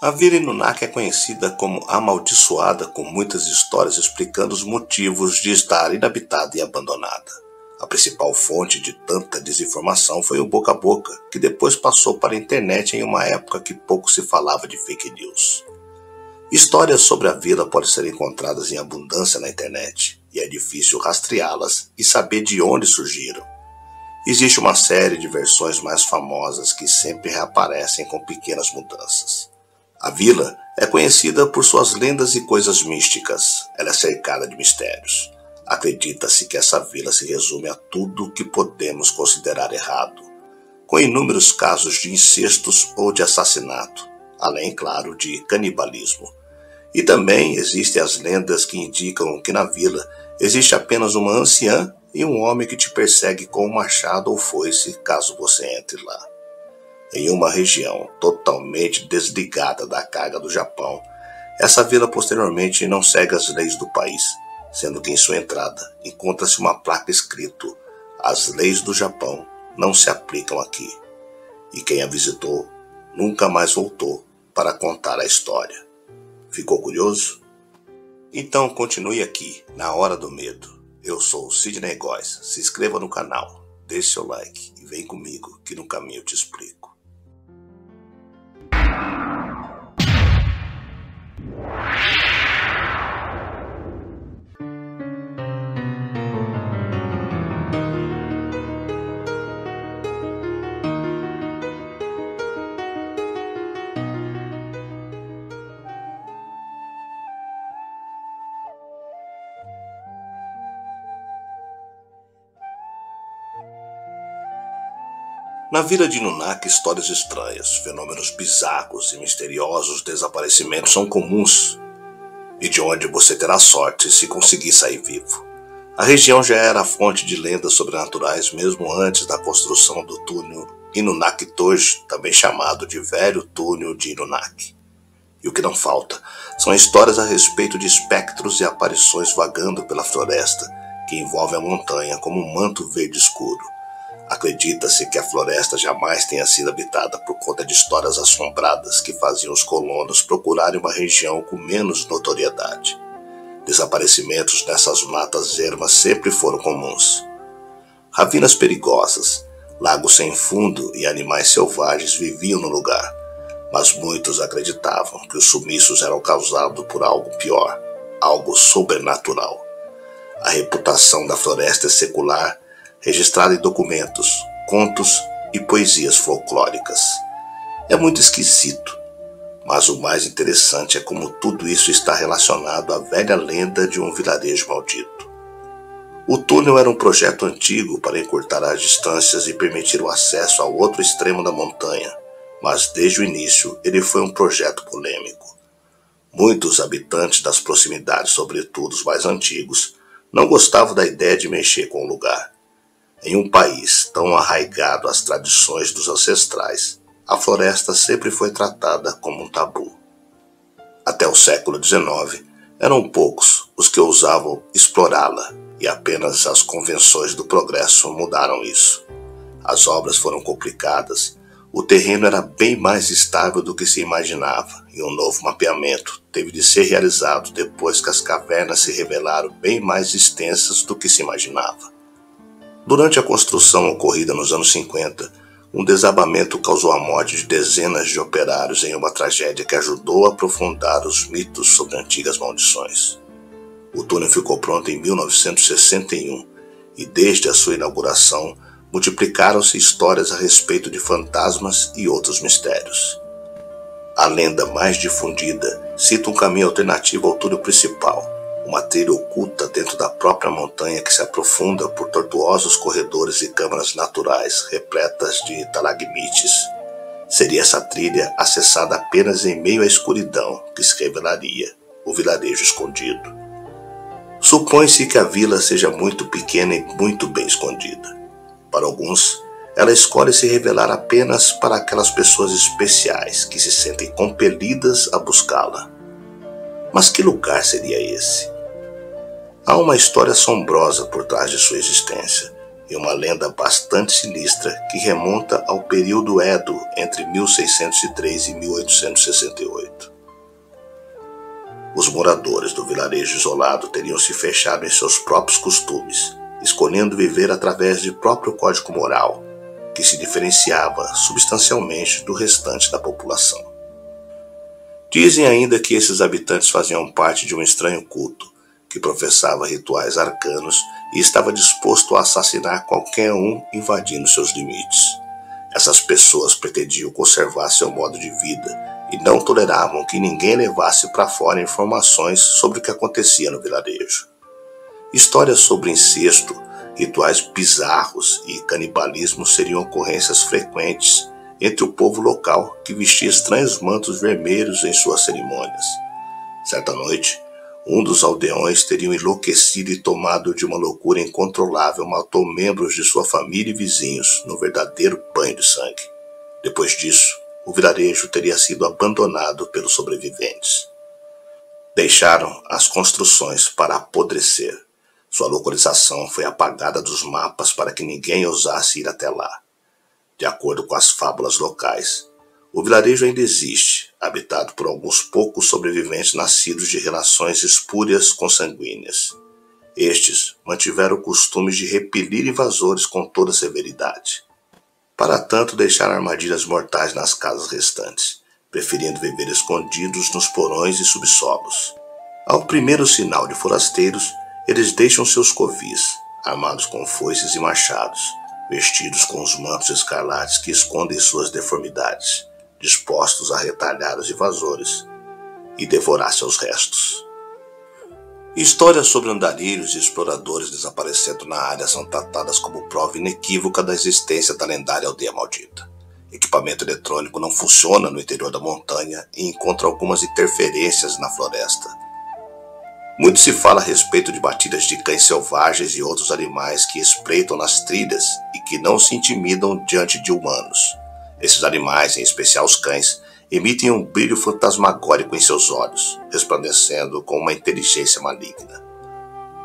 A Vila Inunaki é conhecida como amaldiçoada, com muitas histórias explicando os motivos de estar inabitada e abandonada. A principal fonte de tanta desinformação foi o boca a boca, que depois passou para a internet em uma época que pouco se falava de fake news. Histórias sobre a vila podem ser encontradas em abundância na internet, e é difícil rastreá-las e saber de onde surgiram. Existe uma série de versões mais famosas que sempre reaparecem com pequenas mudanças. A vila é conhecida por suas lendas e coisas místicas. Ela é cercada de mistérios. Acredita-se que essa vila se resume a tudo que podemos considerar errado, com inúmeros casos de incestos ou de assassinato, além, claro, de canibalismo. E também existem as lendas que indicam que na vila existe apenas uma anciã e um homem que te persegue com um machado ou foice caso você entre lá. Em uma região totalmente desligada da carga do Japão, essa vila posteriormente não segue as leis do país, sendo que em sua entrada encontra-se uma placa escrito: "As leis do Japão não se aplicam aqui", e quem a visitou nunca mais voltou para contar a história. Ficou curioso? Então continue aqui, na Hora do Medo. Eu sou o Sidney Góes. Se inscreva no canal, deixe seu like e vem comigo que no caminho eu te explico. Na vila de Inunaki, histórias estranhas, fenômenos bizarros e misteriosos desaparecimentos são comuns, e de onde você terá sorte se conseguir sair vivo. A região já era a fonte de lendas sobrenaturais mesmo antes da construção do túnel Inunaki Toji, também chamado de Velho Túnel de Inunaki. E o que não falta são histórias a respeito de espectros e aparições vagando pela floresta, que envolve a montanha como um manto verde escuro. Acredita-se que a floresta jamais tenha sido habitada por conta de histórias assombradas que faziam os colonos procurarem uma região com menos notoriedade. Desaparecimentos nessas matas ermas sempre foram comuns. Ravinas perigosas, lagos sem fundo e animais selvagens viviam no lugar, mas muitos acreditavam que os sumiços eram causados por algo pior, algo sobrenatural. A reputação da floresta é secular, registrada em documentos, contos e poesias folclóricas. É muito esquisito, mas o mais interessante é como tudo isso está relacionado à velha lenda de um vilarejo maldito. O túnel era um projeto antigo para encurtar as distâncias e permitir o acesso ao outro extremo da montanha, mas desde o início ele foi um projeto polêmico. Muitos habitantes das proximidades, sobretudo os mais antigos, não gostavam da ideia de mexer com o lugar. Em um país tão arraigado às tradições dos ancestrais, a floresta sempre foi tratada como um tabu. Até o século XIX, eram poucos os que ousavam explorá-la, e apenas as convenções do progresso mudaram isso. As obras foram complicadas, o terreno era bem mais estável do que se imaginava, e um novo mapeamento teve de ser realizado depois que as cavernas se revelaram bem mais extensas do que se imaginava. Durante a construção ocorrida nos anos 50, um desabamento causou a morte de dezenas de operários em uma tragédia que ajudou a aprofundar os mitos sobre antigas maldições. O túnel ficou pronto em 1961 e desde a sua inauguração multiplicaram-se histórias a respeito de fantasmas e outros mistérios. A lenda mais difundida cita um caminho alternativo ao túnel principal, uma trilha oculta dentro da própria montanha que se aprofunda por tortuosos corredores e câmaras naturais repletas de estalagmites. Seria essa trilha acessada apenas em meio à escuridão que se revelaria o vilarejo escondido. Supõe-se que a vila seja muito pequena e muito bem escondida. Para alguns, ela escolhe se revelar apenas para aquelas pessoas especiais que se sentem compelidas a buscá-la. Mas que lugar seria esse? Há uma história assombrosa por trás de sua existência, e uma lenda bastante sinistra que remonta ao período Edo entre 1603 e 1868. Os moradores do vilarejo isolado teriam se fechado em seus próprios costumes, escolhendo viver através de próprio código moral, que se diferenciava substancialmente do restante da população. Dizem ainda que esses habitantes faziam parte de um estranho culto, que professava rituais arcanos e estava disposto a assassinar qualquer um invadindo seus limites. Essas pessoas pretendiam conservar seu modo de vida e não toleravam que ninguém levasse para fora informações sobre o que acontecia no vilarejo. Histórias sobre incesto, rituais bizarros e canibalismo seriam ocorrências frequentes entre o povo local que vestia estranhos mantos vermelhos em suas cerimônias. Certa noite, um dos aldeões teria enlouquecido e tomado de uma loucura incontrolável matou membros de sua família e vizinhos no verdadeiro banho de sangue. Depois disso, o vilarejo teria sido abandonado pelos sobreviventes. Deixaram as construções para apodrecer. Sua localização foi apagada dos mapas para que ninguém ousasse ir até lá. De acordo com as fábulas locais, o vilarejo ainda existe, habitado por alguns poucos sobreviventes nascidos de relações espúrias consanguíneas. Estes mantiveram o costume de repelir invasores com toda severidade. Para tanto, deixaram armadilhas mortais nas casas restantes, preferindo viver escondidos nos porões e subsolos. Ao primeiro sinal de forasteiros, eles deixam seus covis, armados com foices e machados, vestidos com os mantos escarlates que escondem suas deformidades, dispostos a retalhar os invasores e devorar seus restos. Histórias sobre andarilhos e exploradores desaparecendo na área são tratadas como prova inequívoca da existência da lendária aldeia maldita. Equipamento eletrônico não funciona no interior da montanha e encontra algumas interferências na floresta. Muito se fala a respeito de batidas de cães selvagens e outros animais que espreitam nas trilhas e que não se intimidam diante de humanos. Esses animais, em especial os cães, emitem um brilho fantasmagórico em seus olhos, resplandecendo com uma inteligência maligna.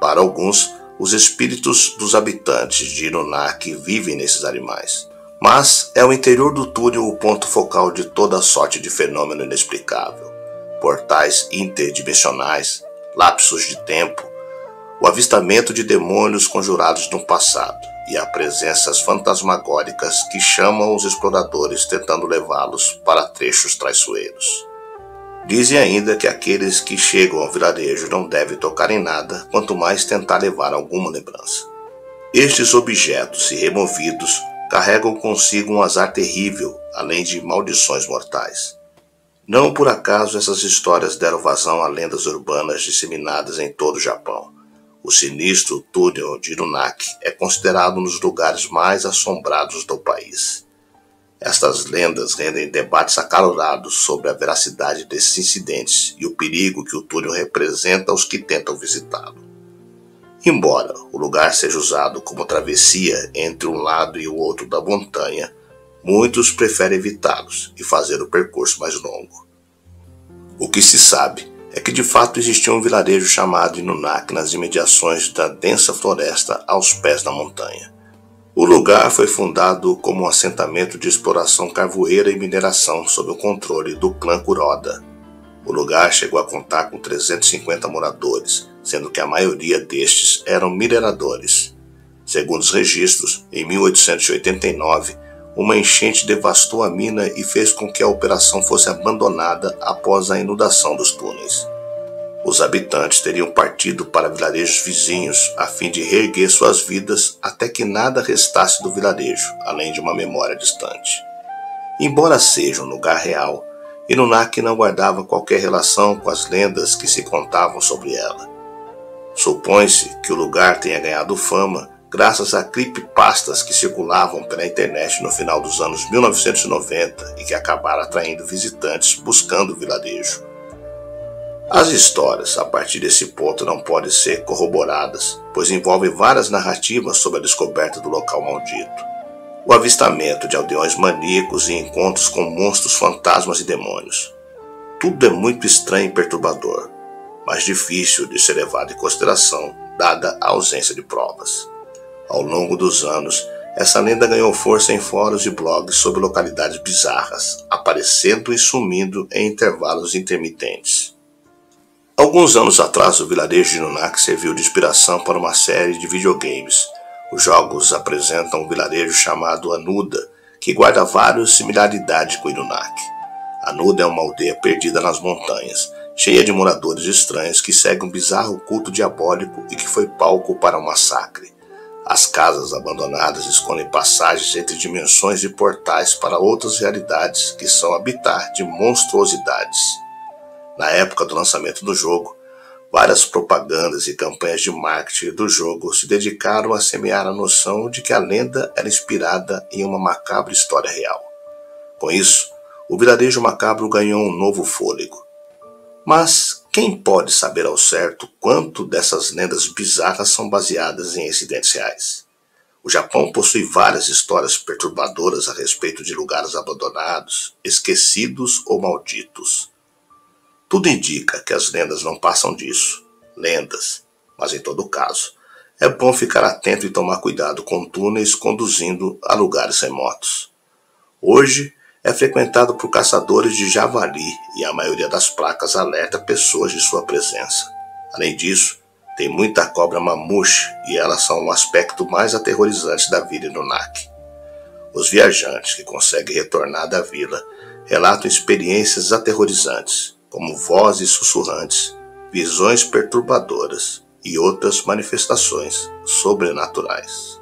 Para alguns, os espíritos dos habitantes de Irunaki vivem nesses animais, mas é o interior do túnel o ponto focal de toda sorte de fenômeno inexplicável. Portais interdimensionais, lapsos de tempo, o avistamento de demônios conjurados no passado e há presenças fantasmagóricas que chamam os exploradores tentando levá-los para trechos traiçoeiros. Dizem ainda que aqueles que chegam ao vilarejo não devem tocar em nada, quanto mais tentar levar alguma lembrança. Estes objetos, se removidos, carregam consigo um azar terrível, além de maldições mortais. Não por acaso essas histórias deram vazão a lendas urbanas disseminadas em todo o Japão. O sinistro túnel de Irunaki é considerado um dos lugares mais assombrados do país. Estas lendas rendem debates acalorados sobre a veracidade desses incidentes e o perigo que o túnel representa aos que tentam visitá-lo. Embora o lugar seja usado como travessia entre um lado e o outro da montanha, muitos preferem evitá-los e fazer o percurso mais longo. O que se sabe é que de fato existia um vilarejo chamado Irunaki nas imediações da densa floresta aos pés da montanha. O lugar foi fundado como um assentamento de exploração carvoeira e mineração sob o controle do clã Kuroda. O lugar chegou a contar com 350 moradores, sendo que a maioria destes eram mineradores. Segundo os registros, em 1889, uma enchente devastou a mina e fez com que a operação fosse abandonada após a inundação dos túneis. Os habitantes teriam partido para vilarejos vizinhos a fim de reerguer suas vidas até que nada restasse do vilarejo, além de uma memória distante. Embora seja um lugar real, Irunaki não guardava qualquer relação com as lendas que se contavam sobre ela. Supõe-se que o lugar tenha ganhado fama graças a creepypastas que circulavam pela internet no final dos anos 1990 e que acabaram atraindo visitantes buscando o vilarejo. As histórias, a partir desse ponto, não podem ser corroboradas, pois envolvem várias narrativas sobre a descoberta do local maldito, o avistamento de aldeões maníacos e encontros com monstros, fantasmas e demônios. Tudo é muito estranho e perturbador, mas difícil de ser levado em consideração, dada a ausência de provas. Ao longo dos anos, essa lenda ganhou força em fóruns e blogs sobre localidades bizarras, aparecendo e sumindo em intervalos intermitentes. Alguns anos atrás, o vilarejo de Nunak serviu de inspiração para uma série de videogames. Os jogos apresentam um vilarejo chamado Anuda, que guarda várias similaridades com Nunak. Anuda é uma aldeia perdida nas montanhas, cheia de moradores estranhos que seguem um bizarro culto diabólico e que foi palco para um massacre. As casas abandonadas escondem passagens entre dimensões e portais para outras realidades que são habitat de monstruosidades. Na época do lançamento do jogo, várias propagandas e campanhas de marketing do jogo se dedicaram a semear a noção de que a lenda era inspirada em uma macabra história real. Com isso, o vilarejo macabro ganhou um novo fôlego. Mas quem pode saber ao certo quanto dessas lendas bizarras são baseadas em incidentes reais? O Japão possui várias histórias perturbadoras a respeito de lugares abandonados, esquecidos ou malditos. Tudo indica que as lendas não passam disso, lendas, mas em todo caso, é bom ficar atento e tomar cuidado com túneis conduzindo a lugares remotos. Hoje, é frequentado por caçadores de javali e a maioria das placas alerta pessoas de sua presença. Além disso, tem muita cobra mamute e elas são o aspecto mais aterrorizante da vida em Nunak. Os viajantes que conseguem retornar da vila relatam experiências aterrorizantes, como vozes sussurrantes, visões perturbadoras e outras manifestações sobrenaturais.